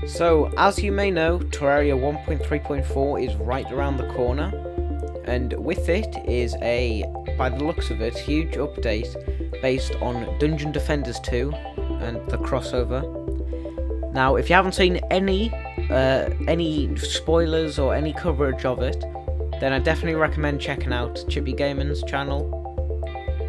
So, as you may know, Terraria 1.3.4 is right around the corner, and with it is a, by the looks of it, huge update based on Dungeon Defenders 2 and the crossover. Now, if you haven't seen any spoilers or any coverage of it, then I definitely recommend checking out Chippy Gaming's channel.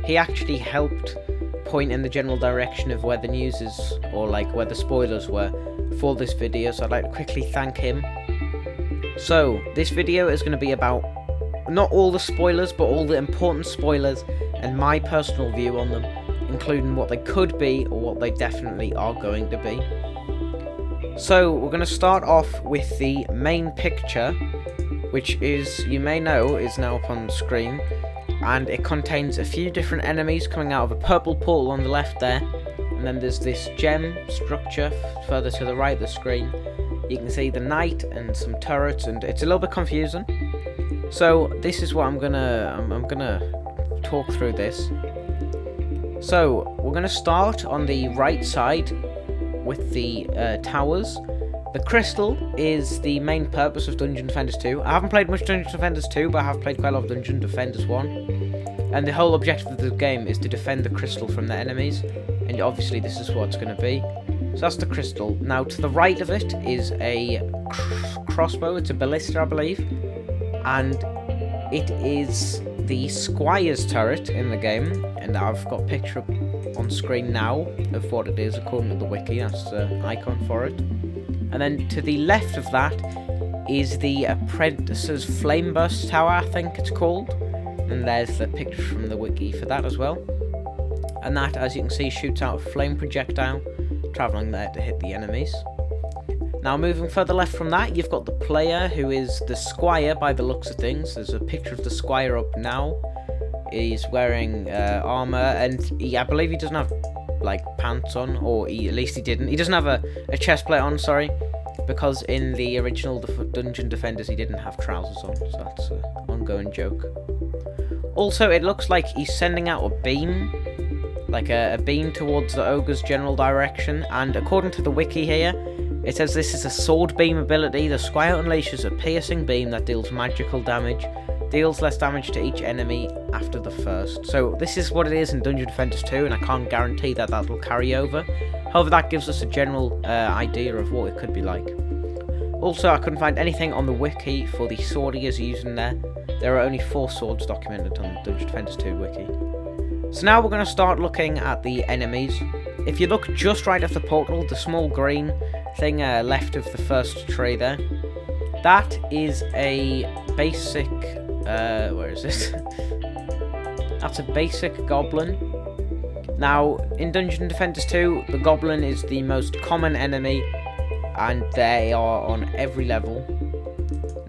He actually helped point in the general direction of where the news is, or like where the spoilers were for this video, so I'd like to quickly thank him. So this video is going to be about not all the spoilers, but all the important spoilers and my personal view on them, including what they could be or what they definitely are going to be. So we're going to start off with the main picture, which is, you may know, is now up on the screen, and it contains a few different enemies coming out of a purple portal on the left there, and then there's this gem structure further to the right of the screen. You can see the knight and some turrets, and it's a little bit confusing. So this is what I'm gonna talk through this. So we're gonna start on the right side with the towers. The crystal is the main purpose of Dungeon Defenders 2. I haven't played much Dungeon Defenders 2, but I have played quite a lot of Dungeon Defenders 1. And the whole objective of the game is to defend the crystal from the enemies. And obviously this is what it's going to be. So that's the crystal. Now to the right of it is a crossbow. It's a ballista, I believe. And it is the Squire's turret in the game. And I've got a picture up on screen now of what it is according to the wiki. That's the icon for it. And then to the left of that is the Apprentice's Flame Burst Tower, I think it's called. And there's the picture from the wiki for that as well. And that, as you can see, shoots out a flame projectile, travelling there to hit the enemies. Now moving further left from that, you've got the player, who is the Squire by the looks of things. There's a picture of the Squire up now. He's wearing armour, and I believe he doesn't have like pants on, or at least he didn't. He doesn't have a chest plate on, sorry, because in the original Dungeon Defenders he didn't have trousers on, so that's an ongoing joke. Also, it looks like he's sending out a beam, like a beam towards the ogre's general direction, and according to the wiki here, it says this is a sword beam ability. The Squire unleashes a piercing beam that deals magical damage, deals less damage to each enemy after the first. So this is what it is in Dungeon Defenders 2, and I can't guarantee that will carry over. However, that gives us a general idea of what it could be like. Also, I couldn't find anything on the wiki for the sword he is using there. There are only 4 swords documented on the Dungeon Defenders 2 wiki. So now we're going to start looking at the enemies. If you look just right at the portal, the small green thing left of the first tree there, that is a basic... where is it? That's a basic goblin. Now, in Dungeon Defenders 2, the goblin is the most common enemy, and they are on every level.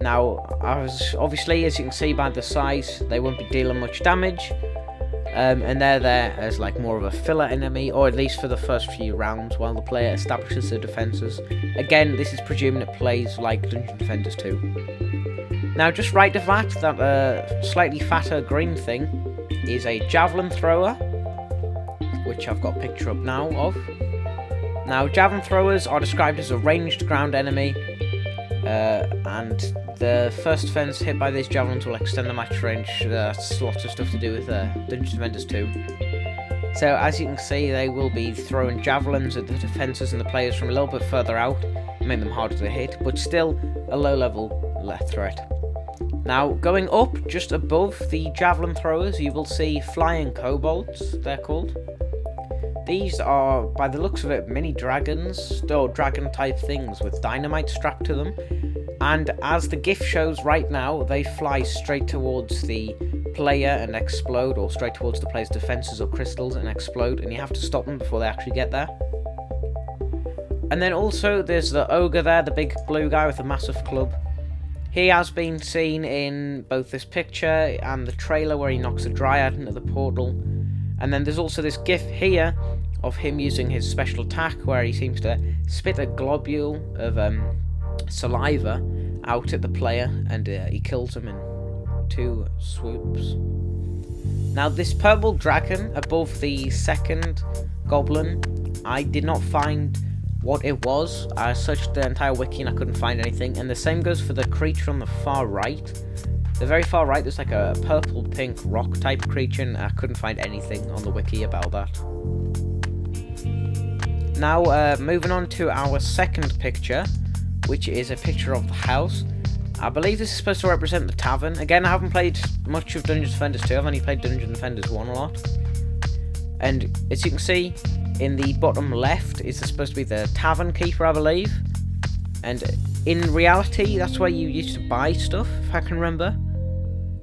Now, obviously, as you can see by the size, they won't be dealing much damage, and they're there as like more of a filler enemy, or at least for the first few rounds, while the player establishes the defences. Again, this is presuming it plays like Dungeon Defenders 2. Now, just right of that slightly fatter green thing is a javelin thrower, which I've got a picture up now of. Now, javelin throwers are described as a ranged ground enemy, and the first defense hit by these javelins will extend the match range. That's lots of stuff to do with Dungeon Defenders 2. So, as you can see, they will be throwing javelins at the defences and the players from a little bit further out, make them harder to hit, but still a low-level threat. Now, going up just above the javelin throwers, you will see flying kobolds, they're called. These are, by the looks of it, mini dragons, or dragon-type things with dynamite strapped to them. And as the GIF shows right now, they fly straight towards the player and explode, or straight towards the player's defences or crystals and explode, and you have to stop them before they actually get there. And then also, there's the ogre there, the big blue guy with the massive club. He has been seen in both this picture and the trailer where he knocks a dryad into the portal. And then there's also this GIF here of him using his special attack where he seems to spit a globule of saliva out at the player, and he kills him in 2 swoops. Now, this purple dragon above the second goblin, I did not find what it was. I searched the entire wiki and I couldn't find anything, and the same goes for the creature on the far right. The very far right, there's like a purple pink rock type creature, and I couldn't find anything on the wiki about that. Now, moving on to our second picture, which is a picture of the house. I believe this is supposed to represent the tavern. Again, I haven't played much of Dungeons Defenders 2, I've only played Dungeons Defenders 1 a lot. And as you can see, in the bottom left is supposed to be the tavern keeper, I believe. And in reality, that's where you used to buy stuff, if I can remember.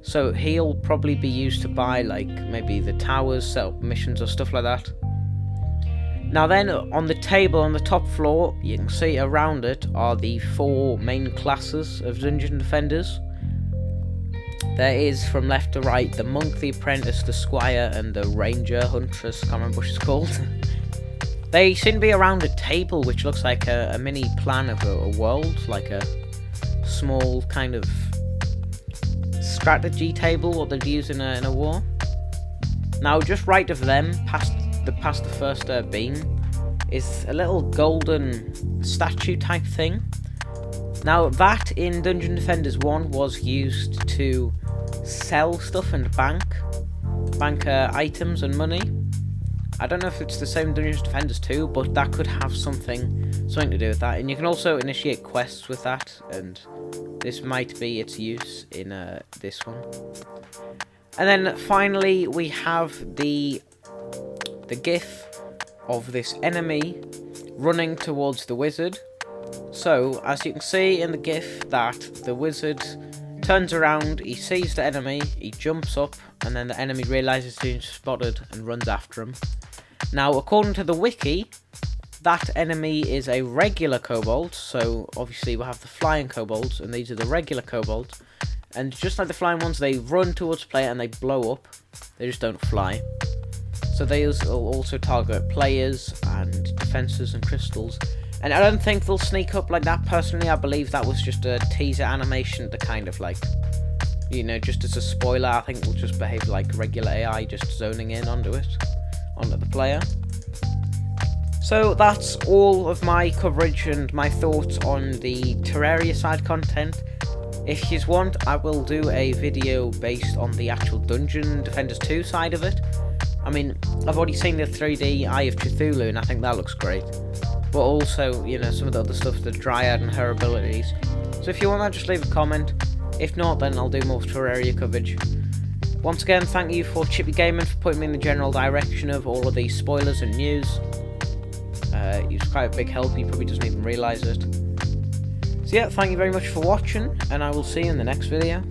So he'll probably be used to buy, like, maybe the towers, set up missions or stuff like that. Now then, on the table on the top floor, you can see around it are the 4 main classes of Dungeon Defenders. There is, from left to right, the Monk, the Apprentice, the Squire, and the Ranger, Huntress, can't remember what it's called. They seem to be around a table, which looks like a mini plan of a world, like a small kind of strategy table, what they'd use in a war. Now, just right of them, past the first beam, is a little golden statue type thing. Now, that in Dungeon Defenders 1 was used to sell stuff and bank items and money. I don't know if it's the same in Dungeon Defenders 2, but that could have something to do with that. And you can also initiate quests with that, and this might be its use in this one. And then finally we have the gif of this enemy running towards the wizard. So, as you can see in the gif, that the wizard turns around, he sees the enemy, he jumps up, and then the enemy realises he's been spotted and runs after him. Now, according to the wiki, that enemy is a regular kobold, so obviously we'll have the flying kobolds, and these are the regular kobolds. And just like the flying ones, they run towards player and they blow up, they just don't fly. So they will also target players and defences and crystals. And I don't think they'll sneak up like that personally. I believe that was just a teaser animation to kind of like, you know, just as a spoiler. I think they'll just behave like regular AI, just zoning in onto the player. So that's all of my coverage and my thoughts on the Terraria side content. If you want, I will do a video based on the actual Dungeon Defenders 2 side of it. I mean, I've already seen the 3D Eye of Cthulhu, and I think that looks great. But also, you know, some of the other stuff, the Dryad and her abilities. So if you want that, just leave a comment. If not, then I'll do more Terraria coverage. Once again, thank you for Chippy Gaming for putting me in the general direction of all of these spoilers and news. He was quite a big help, he probably doesn't even realise it. So yeah, thank you very much for watching, and I will see you in the next video.